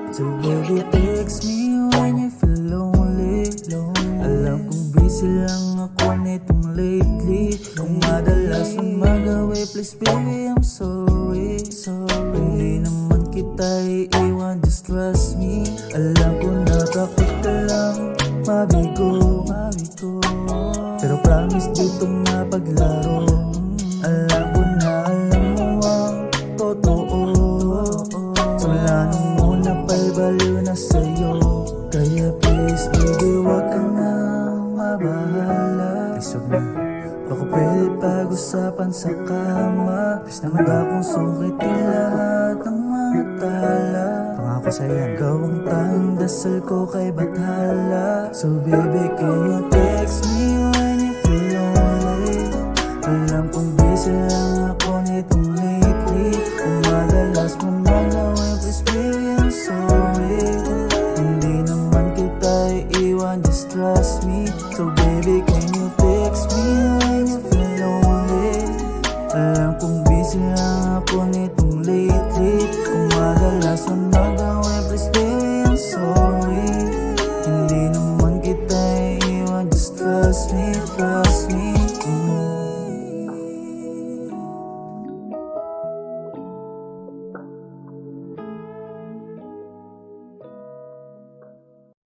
So baby, text me when you feel lonely. Alam kong busy lang ako nitong lately. Kung madalas umagawi, please baby, I'm sorry. Hindi naman kita iiwan, just trust me. Alam ko na takot ka lang mabigo, pero promise dito mapaglaro. Alam ko na alam mo ang totoo. Simula nung muna pa'y baliw na sa'yo. Kaya please baby, wag ka na mabahala. Please wag na, baka pwede pag-usapan sa kama. Please naman akong sukitin lahat ng mga tala. Pangako sa'yo yan, ikaw ang tanging dasal ko kay Bathala. So baby, can you text me when you feel lonely? Alam kong busy lang ako nitong lately. Kung madalas mo magawin, please baby, I'm sorry. Hindi naman kita iiwan, just trust me. So baby, can you text me when you feel lonely? Alam kong busy lang ako nitong lately. Kung madalas mo magawin, please baby, I'm sorry. Hindi naman kita iiwan, just trust me, trust